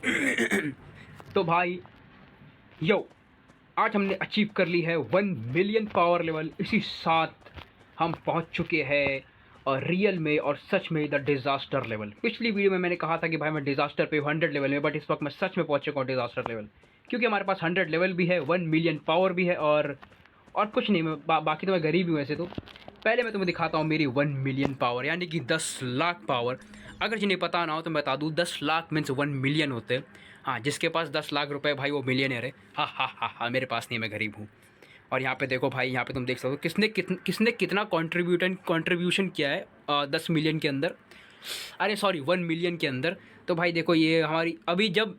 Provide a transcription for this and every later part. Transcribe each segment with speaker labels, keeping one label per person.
Speaker 1: तो भाई यो, आज हमने अचीव कर ली है 1 मिलियन पावर लेवल। इसी साथ हम पहुंच चुके हैं और रियल में और सच में द डिज़ास्टर लेवल। पिछली वीडियो में मैंने कहा था कि भाई मैं डिज़ास्टर पे 100 लेवल में, बट इस वक्त मैं सच में पहुंच चुका हूँ डिज़ास्टर लेवल, क्योंकि हमारे पास 100 लेवल भी है, 1 मिलियन पावर भी है और कुछ नहीं। बाकी तो मैं गरीब हूँ वैसे तो। पहले मैं तुम्हें दिखाता हूँ मेरी 1 मिलियन पावर, यानी कि 10 लाख पावर। अगर जिन्हें पता ना हो तो मैं बता दूँ, 10 लाख मीन्स 1 मिलियन होते हैं। हाँ, जिसके पास 10 लाख रुपए भाई वो मिलियनर है। हाँ हाँ हाँ हाँ, मेरे पास नहीं, मैं गरीब हूँ। और यहाँ पे देखो भाई, यहाँ पे तुम देख सकते हो किसने कितना कंट्रीब्यूशन किया है 10 मिलियन के अंदर, अरे सॉरी 1 मिलियन के अंदर। तो भाई देखो, ये हमारी अभी जब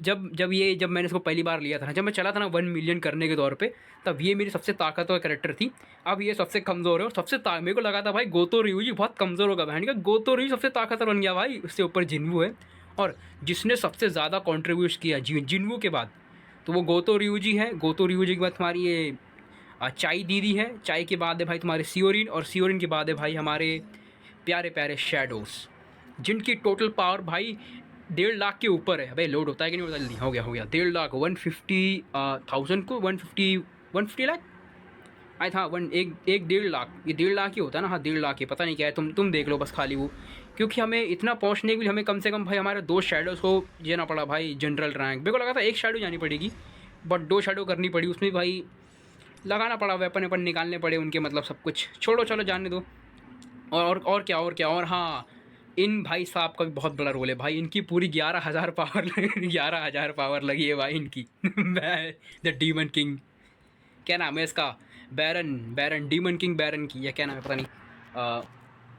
Speaker 1: मैंने इसको पहली बार लिया था ना, जब मैं चला था ना 1 मिलियन करने के तौर पे, तब ये मेरी सबसे ताकतवर कैरेक्टर थी। अब ये सबसे कमज़ोर है और मेरे को लगा था भाई गोतो रियूजी बहुत कमज़ोर होगा, बहन का गोतो रियू सबसे ताकतवर बन गया भाई। उससे ऊपर जिन्वू है, और जिसने सबसे ज़्यादा कॉन्ट्रीब्यूट किया जिन्वू के बाद तो वो गोतो रियूजी है। गोतो रियूजी के बाद तुम्हारी ये चाई दीदी है, चाई के बाद है भाई तुम्हारे सियोरिन, और सियोरिन के बाद है भाई हमारे प्यारे प्यारे शैडोज़, जिनकी टोटल पावर भाई 1.5 लाख के ऊपर है। भाई लोड होता है कि नहीं होता? जल्दी हो गया 1.5 लाख 150,000 को 150 लाख आई था। 1.5 लाख, ये 1.5 लाख ही होता है ना? हाँ 1.5 लाख ही, पता नहीं क्या है, तुम देख लो बस खाली वो। क्योंकि हमें इतना पहुंचने के लिए हमें कम से कम भाई हमारे 2 शैडोज़ को जाना पड़ा भाई जनरल रैंक। मेरे को लगा था 1 शैडो जानी पड़ेगी, बट 2 शैडो करनी पड़ी। उसमें भाई लगाना पड़ा, वेपन निकालने पड़े उनके, मतलब सब कुछ छोड़ो, चलो जाने दो। और हाँ, इन भाई साहब का भी बहुत बड़ा रोल है भाई। इनकी पूरी 11,000 पावर 11,000 पावर लगी है भाई इनकी। द डीमन किंग, क्या नाम है इसका? बैरन डीमन किंग बैरन की, या क्या नाम है पता नहीं।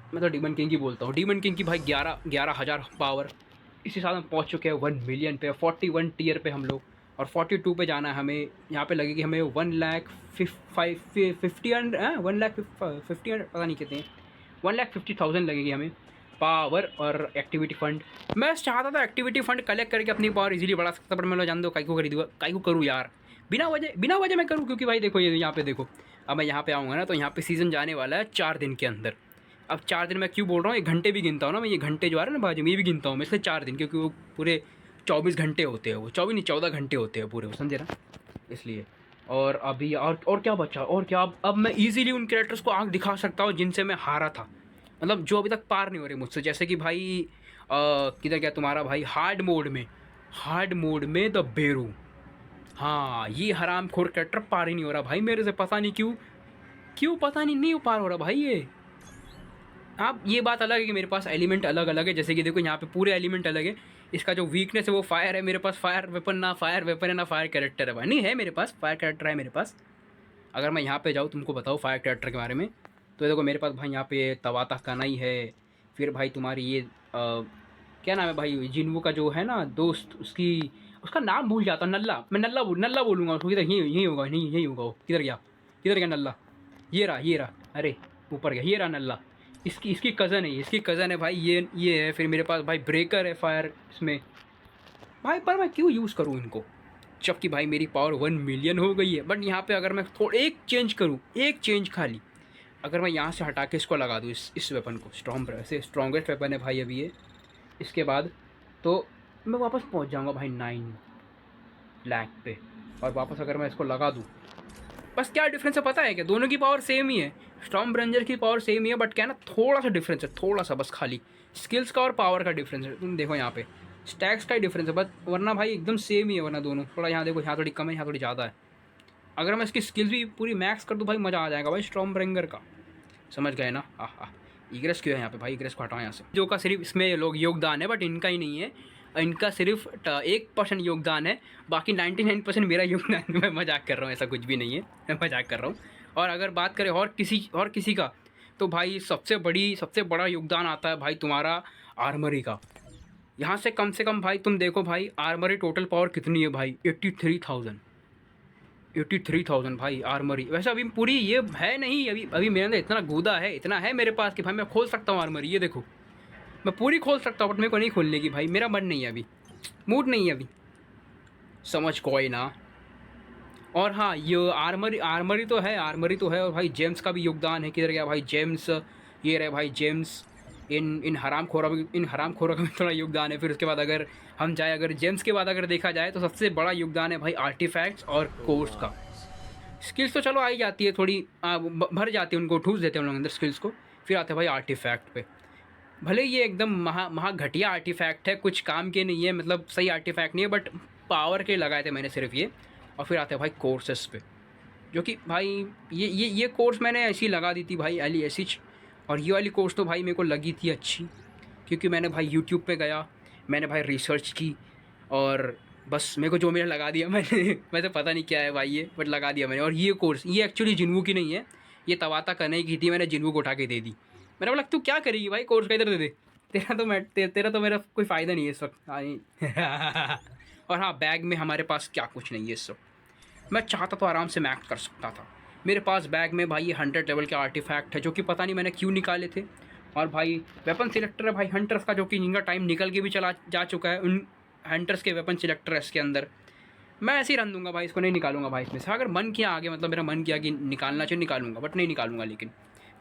Speaker 1: मैं तो डीमन किंग ही बोलता हूँ। डीमन किंग की भाई 11,000 पावर। इसी साथ हम पहुँच चुके हैं 1 मिलियन पे, 41 टियर पे हम लोग, और 42 पे जाना है हमें। यहाँ पे लगेगी हमें 1,50,000 पता नहीं कितने, 1,50,000 लगेगी हमें पावर और एक्टिविटी फंड। मैं चाहता था एक्टिविटी फंड कलेक्ट करके अपनी पावर इजीली बढ़ा सकता, पर मैं जान दो काई को खरीदूँगा, काई को करूँ यार, बिना वजह मैं करूँ। क्योंकि भाई देखो, ये यहाँ पे देखो, अब मैं यहाँ पे आऊँगा ना, तो यहाँ पे सीज़न जाने वाला है 4 दिन के अंदर। अब 4 दिन मैं क्यों बोल रहा हूँ, ये घंटे भी गिनता हूँ ना मैं, ये घंटे जो आ रहे हैं ना बाजू में, ये भी गिनता हूँ मैं, इसलिए 4 दिन, क्योंकि वो पूरे 24 घंटे होते हैं, वो 24 नहीं 14 घंटे होते हैं पूरे, वो समझे ना, इसलिए। और अभी और क्या बचा, और क्या, अब मैं ईजिली उन कैरेक्टर्स को आँख दिखा सकता हूँ जिनसे मैं हारा था, मतलब जो अभी तक पार नहीं हो रहे मुझसे। जैसे कि भाई किधर गया तुम्हारा भाई हार्ड मोड में द बेरू। हाँ, ये हरामखोर कैरेक्टर पार ही नहीं हो रहा भाई मेरे से, पता नहीं क्यों पता नहीं पार हो रहा भाई ये। आप, ये बात अलग है कि मेरे पास एलिमेंट अलग अलग है, जैसे कि देखो यहाँ पे पूरे एलिमेंट अलग है। इसका जो वीकनेस है वो फायर है, मेरे पास फायर वेपन है ना फायर कैरेक्टर है भाई। नहीं है मेरे पास फायर कैरेक्टर है मेरे पास। अगर मैं यहाँ पे जाऊँ तुमको बताऊँ फायर कैरेक्टर के बारे में, तो देखो मेरे पास भाई यहाँ पे तवाता कानाई है। फिर भाई तुम्हारी ये क्या नाम है भाई जिन्वू का जो है ना दोस्त, उसका नाम भूल जाता, नल्ला। मैं नल्ला बोलूँगा उसको, किधर यही होगा, नहीं यही होगा वो। किधर गया नल्ला? ये रहा, अरे ऊपर गया, ये रहा नल्ला। इसकी कज़न है भाई, ये है। फिर मेरे पास भाई ब्रेकर है फायर इसमें भाई, पर मैं क्यों यूज़ करूँ इनको, जबकि भाई मेरी पावर 1 मिलियन हो गई है। बट यहाँ पे अगर मैं थोड़ा एक चेंज करूँ, एक चेंज खाली, अगर मैं यहाँ से हटा के इसको लगा दूँ, इस वेपन को, स्ट्रॉन्गेस्ट वेपन है भाई अभी ये, इसके बाद तो मैं वापस पहुँच जाऊँगा भाई 9 लाख पे। और वापस अगर मैं इसको लगा दूँ, बस क्या डिफरेंस है पता है क्या? दोनों की पावर सेम ही है, स्टॉर्म ब्रेंजर की पावर सेम ही है, बट क्या है ना, थोड़ा सा डिफरेंस है, थोड़ा सा बस, खाली स्किल्स का और पावर का डिफरेंस है। तुम देखो यहाँ पे स्टैक्स का ही डिफरेंस है बस, वरना भाई एकदम सेम ही है, वरना दोनों। थोड़ा यहाँ देखो, यहाँ थोड़ी कम है, यहाँ थोड़ी ज़्यादा है। अगर मैं इसकी स्किल्स भी पूरी मैक्स कर दूँ भाई, मज़ा आ जाएगा भाई स्टॉर्म ब्रेंजर का, समझ गए ना? हाँ, ईग्रेस क्यों है यहाँ पे भाई? ईग्रेस को हटाओ यहाँ से, जो का सिर्फ इसमें लोग योगदान है, बट इनका ही नहीं है। इनका सिर्फ 1% योगदान है, बाकी 99% मेरा योगदान है। मैं मजाक कर रहा हूँ, ऐसा कुछ भी नहीं है, मैं मजाक कर रहा हूँ। और अगर बात करें और किसी का, तो भाई सबसे बड़ा योगदान आता है भाई तुम्हारा आर्मरी का। यहाँ से कम भाई तुम देखो भाई, आर्मरी टोटल पावर कितनी है भाई? 83,000 भाई आर्मरी। वैसे अभी पूरी ये है नहीं, अभी मेरे अंदर इतना गूदा है, इतना है मेरे पास कि भाई मैं खोल सकता हूँ आर्मरी। ये देखो मैं पूरी खोल सकता हूँ, बट मेरे को नहीं खोलने की भाई, मेरा मन नहीं है अभी, मूड नहीं है अभी, समझ कोई ना। और हाँ, ये आर्मरी तो है, और भाई जेम्स का भी योगदान है। किधर गया भाई जेम्स? ये रहे भाई जेम्स। इन हरामखोरों का भी थोड़ा योगदान है। फिर उसके बाद अगर हम जाए, अगर जेम्स के बाद अगर देखा जाए तो सबसे बड़ा योगदान है भाई आर्टिफैक्ट्स और कोर्स का। स्किल्स तो चलो आ ही जाती है थोड़ी, भर जाती है, उनको ठूस देते हैं हम लोग अंदर स्किल्स को। फिर आते हैं भाई आर्टिफैक्ट पे। भले ये एकदम महा घटिया आर्टिफैक्ट है, कुछ काम के नहीं है, मतलब सही आर्टिफैक्ट नहीं है, बट पावर के लगाए थे मैंने सिर्फ ये। और फिर आते हैं भाई कोर्सेस पे, जो कि भाई ये कोर्स मैंने ऐसी लगा दी थी भाई, LESH। और ये वाली कोर्स तो भाई मेरे को लगी थी अच्छी, क्योंकि मैंने भाई यूट्यूब पे गया, मैंने भाई रिसर्च की, और बस मेरे को जो मेरा लगा दिया मैंने वैसे पता नहीं क्या है भाई ये, बट लगा दिया मैंने। और ये कोर्स ये एक्चुअली जिन्वू की नहीं है, ये तवाता करने की थी, मैंने जिन्वू को उठा के दे दी। मैंने बोला तू क्या करेगी भाई, कोर्स का इधर दे दे, तेरा तो मेरा कोई फ़ायदा नहीं है इस वक्त। और हाँ, बैग में हमारे पास क्या कुछ नहीं है इस वक्त। मैं चाहता तो आराम से मैक्स कर सकता था। मेरे पास बैग में भाई ये 100 लेवल के आर्टिफैक्ट है, जो कि पता नहीं मैंने क्यों निकाले थे। और भाई वेपन सिलेक्टर है भाई हंटर्स का, जो कि जिनका टाइम निकल के भी चला जा चुका है, उन हंटर्स के वेपन सिलेक्टर है इसके अंदर। मैं ऐसे ही रन दूंगा भाई, इसको नहीं निकालूंगा भाई इसमें से। अगर मन किया आगे, मतलब मेरा मन किया कि निकालना चाहिए निकालूंगा, बट नहीं निकालूंगा। लेकिन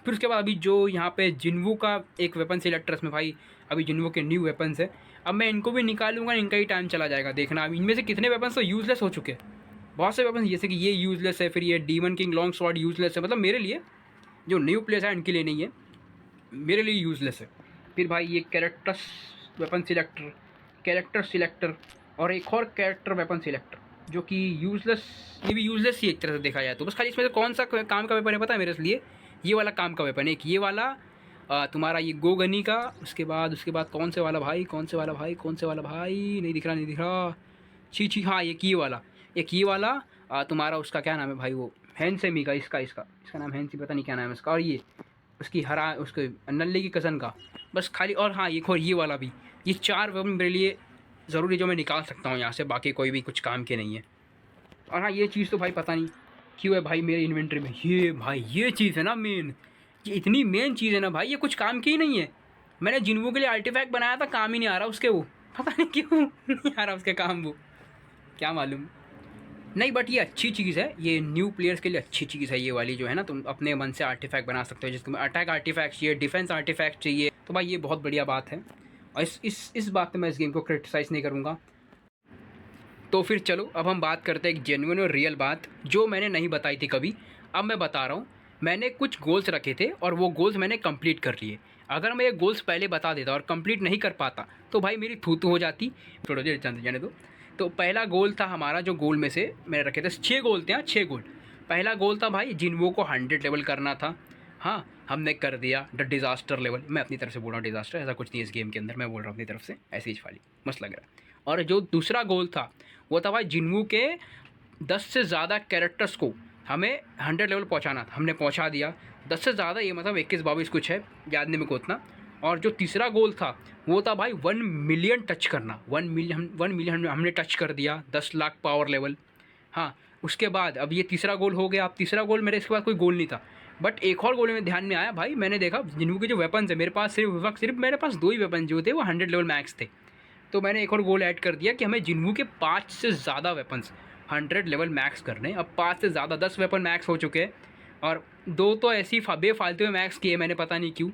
Speaker 1: फिर उसके बाद अभी जो यहाँ पे जिन्वू का एक वेपन सिलेक्टर, इसमें भाई अभी जिन्वू के न्यू वेपन्स है। अब मैं इनको भी निकालूंगा, इनका ही टाइम चला जाएगा देखना। अब इनमें से कितने वेपन्स तो यूज़लेस हो चुके हैं, बहुत से वेपन, जैसे कि ये यूज़लेस है, फिर ये demon king long sword useless है, मतलब मेरे लिए, जो न्यू प्लेयर्स है इनके लिए नहीं है, मेरे लिए यूज़लेस है। फिर भाई ये characters weapon selector, character selector, और एक और कैरेक्टर वेपन सिलेक्टर, जो कि यूज़लेस, ये भी यूज़लेस ही एक तरह से देखा जाए तो। बस खाली इसमें से कौन सा काम का वेपन है पता है मेरे लिए, ये वाला काम का वेपन है। एक ये वाला तुम्हारा ये गोगनी का, उसके बाद कौन से वाला भाई, नहीं दिख रहा, छी हाँ, ये वाला, एक ये वाला तुम्हारा उसका क्या नाम है भाई, वो हैंसेमी का, इसका नाम हैंसी, पता नहीं क्या नाम है इसका। और ये उसकी उसके नल्ले की कज़न का, बस खाली। और हाँ, एक और ये वाला भी। ये 4 वेपन मेरे लिए ज़रूरी, जो मैं निकाल सकता हूँ यहाँ से, बाकी कोई भी कुछ काम के नहीं है। और हाँ, ये चीज़ तो भाई पता नहीं क्यों है भाई मेरे इन्वेंट्री में, ये भाई ये चीज़ है ना मेन, ये इतनी मेन चीज़ है ना भाई, ये कुछ काम की ही नहीं है। मैंने जिन्वू के लिए आर्टिफैक्ट बनाया था, काम ही नहीं आ रहा उसके, वो पता नहीं क्यों नहीं आ रहा उसके काम, वो क्या मालूम। नहीं, बट ये अच्छी चीज़ है, ये न्यू प्लेयर्स के लिए अच्छी चीज़ है ये वाली, जो है ना, तुम अपने मन से आर्टिफैक्ट बना सकते हो, जिसको अटैक आर्टिफैक्ट चाहिए, डिफेंस आर्टिफैक्ट चाहिए, तो भाई ये बहुत बढ़िया बात है। और इस बात पे मैं इस गेम को क्रिटिसाइज़ नहीं करूँगा। तो फिर चलो अब हम बात करते हैं एक जेन्युइन और रियल बात, जो मैंने नहीं बताई थी कभी, अब मैं बता रहा हूँ। मैंने कुछ गोल्स रखे थे और वो गोल्स मैंने कंप्लीट कर लिए। अगर मैं ये गोल्स पहले बता देता और कंप्लीट नहीं कर पाता तो भाई मेरी थू हो जाती, थोड़ा देर जाने दो। तो पहला गोल था हमारा, जो गोल में से मैंने रखे थे 6 गोल थे, 6 गोल। पहला गोल था भाई जिन्वो को 100 लेवल करना था। हाँ, हमने कर दिया। द डिज़ास्टर लेवल, मैं अपनी तरफ से बोल रहा हूँ, डिज़ास्टर ऐसा कुछ नहीं है इस गेम के अंदर, मैं बोल रहा हूँ अपनी तरफ से, ऐसे ही फाली मस्त लग रहा है। और जो दूसरा गोल था वो था भाई जिन्वू के 10 से ज़्यादा कैरेक्टर्स को हमें 100 लेवल पहुंचाना था, हमने पहुंचा दिया। 10 से ज़्यादा, ये मतलब 21-22 कुछ है, याद नहीं मेरे को उतना। और जो तीसरा गोल था वो था भाई 1 मिलियन टच करना, 1 मिलियन हमने टच कर दिया, 10 लाख पावर लेवल। हाँ, उसके बाद अब ये तीसरा गोल हो गया। अब तीसरा गोल मेरे इसके बाद कोई गोल नहीं था, बट एक और गोल में ध्यान में आया भाई, मैंने देखा जिन्वू के जो वेपन्स है, मेरे पास सिर्फ मेरे पास 2 ही वेपन जो थे वो 100 लेवल मैक्स थे। तो मैंने एक और गोल ऐड कर दिया कि हमें जिन्वू के 5 से ज़्यादा वेपन्स 100 लेवल मैक्स करने। अब 5 से ज़्यादा 10 वेपन मैक्स हो चुके हैं, और 2 तो ऐसी बेफालतू में मैक्स किए मैंने, पता नहीं क्यों,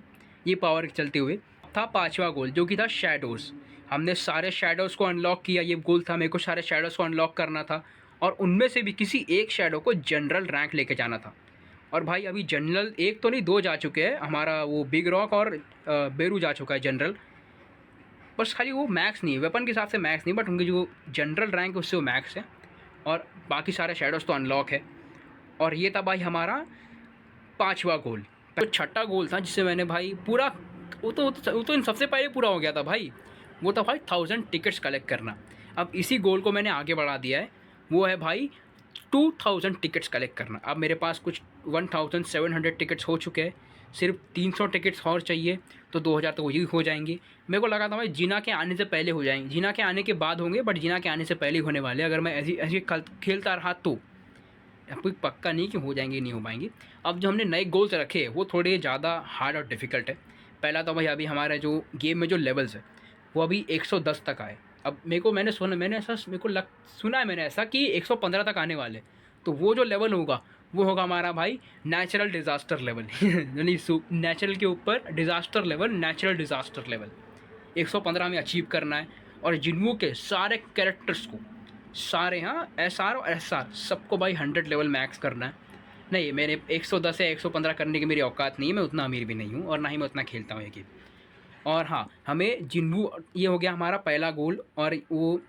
Speaker 1: ये पावर के चलते हुए। था 5वां गोल, जो कि था शैडोज़। हमने सारे शैडोज़ को अनलॉक किया, ये गोल था, मेरे को सारे शैडोज़ को अनलॉक करना था, और उनमें से भी किसी एक शैडो को जनरल रैंक लेके जाना था। और भाई अभी जनरल 1 तो नहीं 2 जा चुके हैं, हमारा वो बिग रॉक और बेरू जा चुका है जनरल। बस खाली वो मैक्स नहीं है, वेपन के हिसाब से मैक्स नहीं, बट उनकी जो जनरल रैंक है उससे वो मैक्स है, और बाकी सारे शैडोज़ तो अनलॉक है। और ये था भाई हमारा 5वां गोल। तो छठा गोल था जिससे मैंने भाई पूरा, वो तो इन सबसे पहले पूरा हो गया था भाई, वो था भाई 1000 टिकट्स कलेक्ट करना। अब इसी गोल को मैंने आगे बढ़ा दिया है, वो है भाई 2000 टिकट्स कलेक्ट करना। अब मेरे पास कुछ 1700 टिकट्स हो चुके हैं, सिर्फ 300 टिकट्स और चाहिए, तो 2000 तो वही हो जाएंगे। मेरे को लगा था भाई जीना के आने से पहले हो जाएंगे, जीना के आने के बाद होंगे, बट जीना के आने से पहले ही होने वाले, अगर मैं ऐसी खेलता रहा तो। कोई पक्का नहीं कि हो जाएंगे नहीं हो पाएंगे। अब जो हमने नए गोल्स रखे वो थोड़े ज़्यादा हार्ड और डिफ़िकल्ट है। पहला तो भाई अभी हमारा जो गेम में जो लेवल्स है वो अभी 110 तक आए। अब मैंने सुना है मैंने ऐसा कि 115 तक आने वाले, तो वो जो लेवल होगा वो होगा हमारा भाई नेचुरल डिज़ास्टर लेवल यानी नेचुरल के ऊपर disaster level, natural disaster level 115 हमें अचीव करना है। और जिन्हों के सारे कैरेक्टर्स को, सारे, हाँ, SR और SR सबको भाई 100 लेवल मैक्स करना है। नहीं, मेरे 110 या 115 करने की मेरी औकात नहीं है, मैं उतना अमीर भी नहीं हूँ और ना ही मैं उतना खेलता हूँ ये गेम। और हाँ, हमें जिन्हों, ये हो गया हमारा पहला गोल, और वो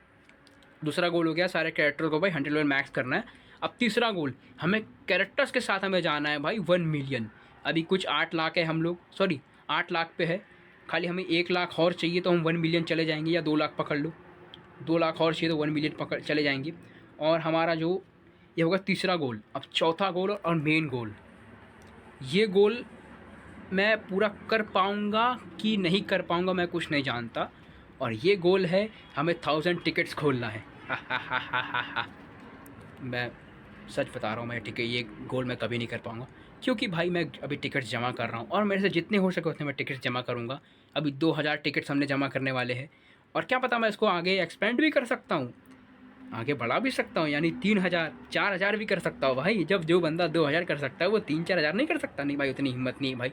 Speaker 1: दूसरा गोल हो गया सारे कैरेक्टर को भाई 100 लेवल मैक्स करना है। अब तीसरा गोल, हमें कैरेक्टर्स के साथ हमें जाना है भाई 1 मिलियन। अभी कुछ 8 लाख है हम लोग, सॉरी 8 लाख पे है, खाली हमें 1 लाख और चाहिए तो हम 1 मिलियन चले जाएंगे, या 2 लाख पकड़ लो, 2 लाख और चाहिए तो 1 मिलियन पकड़ चले जाएंगे। और हमारा जो ये होगा तीसरा गोल। अब चौथा गोल और मेन गोल, ये गोल मैं पूरा कर पाऊँगा कि नहीं कर पाऊँगा मैं कुछ नहीं जानता। और ये गोल है, हमें 1000 टिकट्स खोलना है। मैं सच बता रहा हूँ, मैं टिकट, ये गोल मैं कभी नहीं कर पाऊँगा, क्योंकि भाई मैं अभी टिकट्स जमा कर रहा हूँ और मेरे से जितने हो सके उतने मैं टिकट्स जमा करूँगा। अभी 2000 टिकट्स हमने जमा करने वाले हैं, और क्या पता मैं इसको आगे एक्सपेंड भी कर सकता हूँ, आगे बढ़ा भी सकता हूँ, यानी 3000 4000 भी कर सकता हूँ भाई। जब जो बंदा 2000 कर सकता है वो 3-4 हज़ार नहीं कर सकता? नहीं भाई, उतनी हिम्मत नहीं है भाई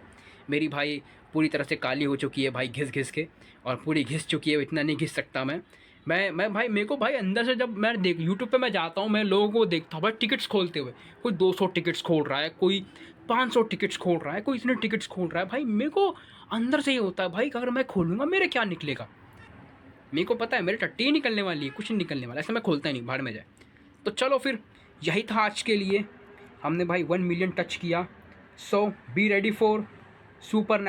Speaker 1: मेरी। भाई पूरी तरह से काली हो चुकी है भाई घिस घिस के, और पूरी घिस चुकी है, इतना नहीं घिस सकता मैं भाई, मेरे को भाई अंदर से जब मैं देख यूट्यूब पे मैं जाता हूँ, मैं लोगों को देखता हूँ भाई टिकट्स खोलते हुए, कोई 200 टिकट्स खोल रहा है, कोई 500 टिकट्स खोल रहा है, कोई इतने टिकट्स खोल रहा है। भाई मेरे को अंदर से ये होता है भाई, अगर मैं खोलूँगा मेरे क्या निकलेगा? मेरे को पता है मेरे टट्टी ही निकलने वाली है, कुछ नहीं निकलने वाला, ऐसा मैं खोलता ही नहीं, भाड़ में जाए। तो चलो फिर, यही था आज के लिए। हमने भाई 1 मिलियन टच किया। सो बी रेडी फॉर सुपर